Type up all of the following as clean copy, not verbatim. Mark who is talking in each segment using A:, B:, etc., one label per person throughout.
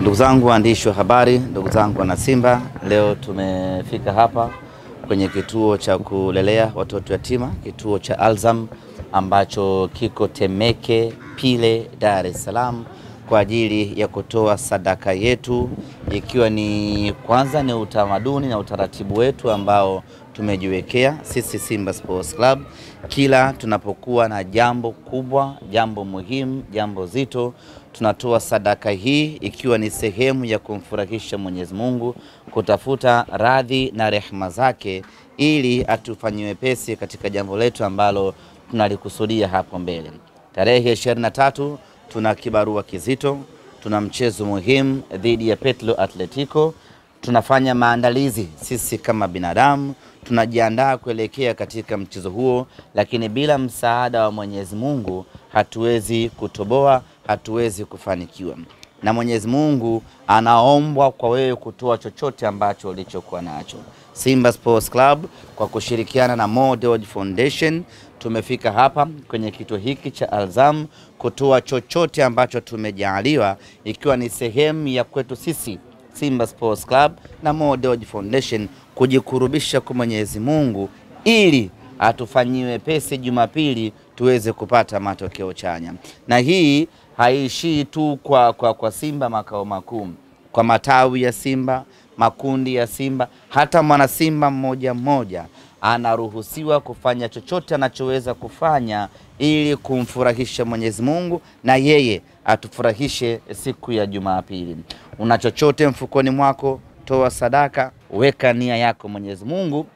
A: Ndugu zangu waandishi wa habari, ndugu zangu wana Simba, leo tumefika hapa kwenye kituo cha kulelea watoto yatima, kituo cha Alzam ambacho kiko Temeke Pile, Dar es Salaam, kwa ajili ya kutoa sadaka yetu, ikiwa ni kwanza ni utamaduni na utaratibu wetu ambao tumejiwekea sisi Simba Sports Club. Kila tunapokuwa na jambo kubwa, jambo muhimu, jambo zito, tunatoa sadaka hii, ikiwa ni sehemu ya kumfurahisha Mwenyezi Mungu, kutafuta radhi na rehema zake, ili atufanyie wepesi katika jambo letu ambalo tunalikusudia hapo mbele. Tarehe 23 tuna kibarua kizito, tuna mchezo muhimu dhidi ya Petro Atletico. Tunafanya maandalizi sisi kama binadamu, tunajiandaa kuelekea katika mchezo huo, lakini bila msaada wa Mwenyezi Mungu hatuwezi kutoboa, hatuwezi kufanikiwa. Na Mwenyezi Mungu anaombwa kwa wewe kutoa chochote ambacho ulichokuwa nacho. Simba Sports Club kwa kushirikiana na Model Foundation tumefika hapa kwenye kituo hiki cha Alzam kutoa chochote ambacho tumejaliwa, ikiwa ni sehemu ya kwetu sisi Simba Sports Club na Model Foundation kujikurubisha kwa Mwenyezi Mungu, ili atufanyiwe pesi Jumapili tuweze kupata matokeo chanya. Na hii haishii tu kwa Simba makao makuu, kwa matawi ya Simba, makundi ya Simba, hata mwana Simba mmoja mmoja anaruhusiwa kufanya chochote anachoweza kufanya ili kumfurahisha Mwenyezi Mungu na yeye atufurahishe siku ya Jumapili. Una chochote mfukoni mwako, toa sadaka, weka nia yako Mwenyezi Mungu,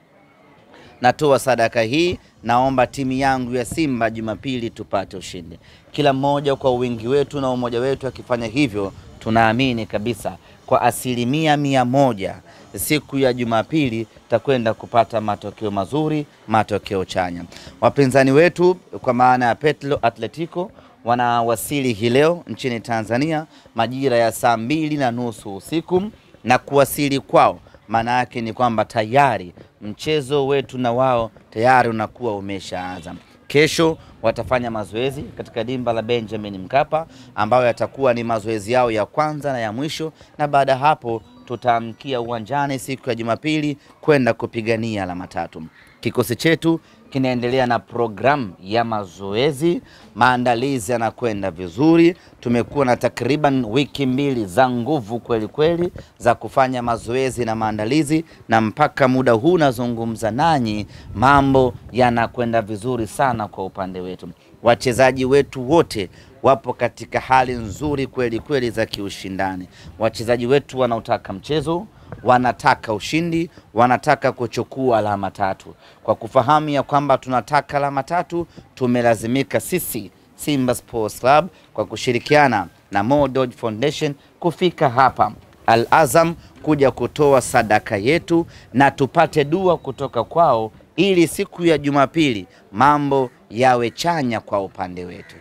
A: natoa sadaka hii, naomba timu yangu ya Simba Jumapili tupate ushindi. Kila mmoja kwa wingi wetu na umoja wetu akifanya hivyo, tunaamini kabisa kwa 100% siku ya Jumapili takwenda kupata matokeo mazuri, matokeo chanya. Wapinzani wetu kwa maana ya Petro Atletico wanawasili hii leo nchini Tanzania majira ya saa 2:30 usiku, na kuwasili kwao maana yake ni kwamba tayari mchezo wetu na wao tayari unakuwa umeshaanza. Kesho watafanya mazoezi katika dimba la Benjamin Mkapa, ambayo yatakuwa ni mazoezi yao ya kwanza na ya mwisho, na baada hapo tutaamkia uwanjani siku ya Jumapili kwenda kupigania alama 3. Kikosi chetu kinaendelea na programu ya mazoezi, maandalizi yanakwenda vizuri. Tumekuwa na takriban wiki 2 za nguvu kweli kweli za kufanya mazoezi na maandalizi, na mpaka muda huu nazungumza nanyi mambo yanakwenda vizuri sana kwa upande wetu. Wachezaji wetu wote wapo katika hali nzuri kweli kweli za kiushindani. Wachezaji wetu wanautaka mchezo, wanataka ushindi, wanataka kuchukua alama 3. Kwa kufahamu ya kwamba tunataka alama 3, tumelazimika sisi Simba Sports Club kwa kushirikiana na Model Foundation kufika hapa Al-Azam kuja kutoa sadaka yetu na tupate dua kutoka kwao, ili siku ya Jumapili mambo yawe chanya kwa upande wetu.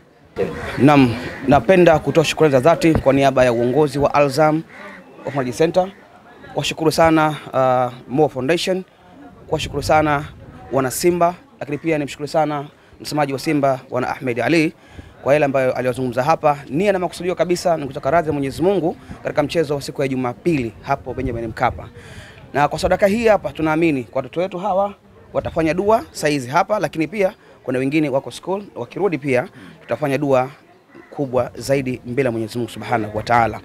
B: Naam, napenda kutoa shukrani za dhati kwa niaba ya uongozi wa Alzam Community Center. Washukuru sana Model Foundation, washukuru sana wana Simba, lakini pia nimshukuru sana msemaji wa Simba wana Ahmed Ali kwa yale ambayo aliyozungumza hapa. Nia na makusudio kabisa ni kutaka radhi Mwenyezi Mungu katika mchezo wa siku ya Jumapili hapo Benjamin Mkapa. Na kwa sadaka hii hapa tunaamini kwa watoto wetu hawa watafanya dua saizi hapa, lakini pia kuna wengine wako school, wakirudi pia tutafanya dua kubwa zaidi mbele ya Mwenyezi Mungu Subhanahu wa Ta'ala.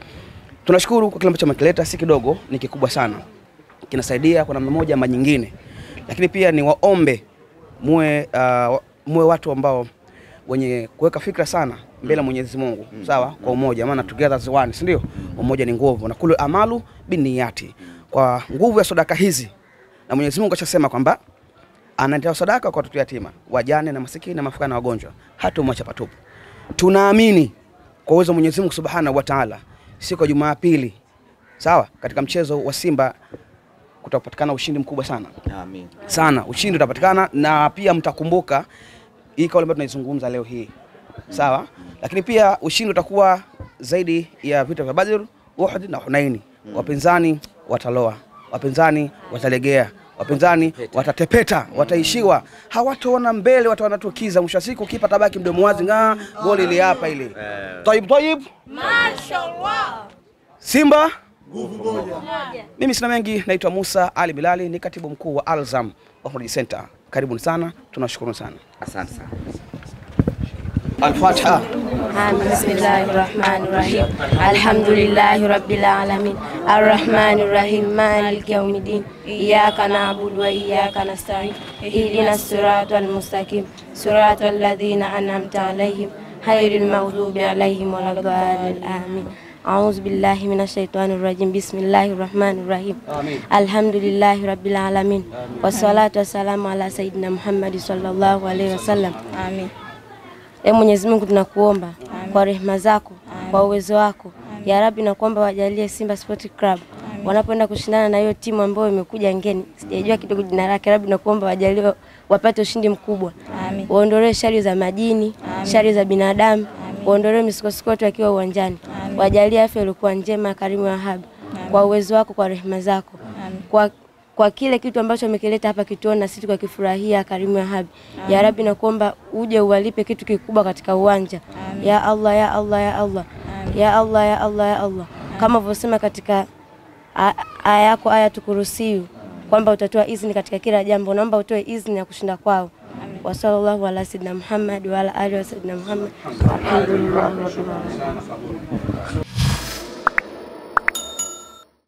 B: Tunashukuru kwa kile ambacho mkileta, si kidogo, ni kikubwa sana. Kinasaidia kwa namna moja ama nyingine. Lakini pia ni waombe muwe watu ambao wenye kuweka fikra sana mbele ya Mwenyezi Mungu, sawa? Kwa umoja, maana together as one, si ndio? Umoja ni nguvu, na kullu amalu binniyati. Kwa nguvu ya sadaka hizi, na Mwenyezi Mungu akashasema kwamba anatoa sadaka kwa watoto yatima, wajane na masikini na mafukara na wagonjwa, hata umwacha patupu. Tunaamini kwa uwezo wa Mwenyezi Mungu Subhanahu wa Ta'ala, siku ya Jumapili, sawa, katika mchezo wa Simba kutapatikana ushindi mkubwa sana.
A: Amin.
B: Sana, ushindi utapatikana, na pia mtakumbuka hii kauli ambayo tunaizungumza leo hii. Sawa? Lakini pia ushindi utakuwa zaidi ya vita vya Badr, Uhud na Hunaini. Wapinzani wataloa, wapinzani watalegea, wapinzani watatepeta, wataishiwa, hawataona mbele, watawanatukiza. Mwisho siku kipa tabaki mdomo wazi, goli ile hapa ile. Taib, mashallah. Simba nguvu moja. Mimi sina mengi, naitwa Musa Ali Bilali, ni katibu mkuu wa Alzam Orphanage Center. Karibuni sana, tunashukuru sana.
A: Asante sana.
B: Al-Fatiha.
C: Bismillahirrahmanirrahim. Alhamdulillahi rabbil alamin. Arrahmanirrahim. Maliki yawmiddin. Iyyaka na'budu wa iyyaka nasta'in. Ihdinas siratal mustaqim. Siratal ladzina an'amta 'alaihim ghairil maghdubi 'alaihim waladdallin. Amin. A'udzu billahi minash shaitanir rajim. Bismillahirrahmanirrahim. Alhamdulillahi rabbil alamin. Wassalatu wassalamu ala sayyidina Muhammad sallallahu alaihi wasallam. Amin. Mwenyezi Mungu tunakuomba kwa rehema zako, kwa uwezo wako, ya Rabbi, na kuomba wajalie Simba Sport Club wanapoenda kushindana na hiyo timu ambayo imekuja ngeni, sijajua kidogo jina lake, Rabbi, na kuomba wajalie wapate ushindi mkubwa. Amin. Waondolee shari za majini, shari za binadamu, waondolee misukosuko wakiwa uwanjani. Wajalie afya iliyokuwa njema, Karimu Wahab, kwa uwezo wako, kwa rehema zako. Kwa kile kitu ambacho amekileta hapa kituoni na sisi kwa kifurahia, Karimu Wahab, ya Rabbi, na kuomba uje uwalipe kitu kikubwa katika uwanja. Ya Allah, ya Allah, ya Allah. Ya Allah, ya Allah, ya Allah. Kama ulivyosema katika aya yako, Ayatul Kursi, kwamba utatoa idhini katika kila jambo, naomba utoe idhini ya kushinda kwao. Wa sallallahu ala sayyidina Muhammad wa ala alihi wa sayyidina Muhammad. Alhamdulillah.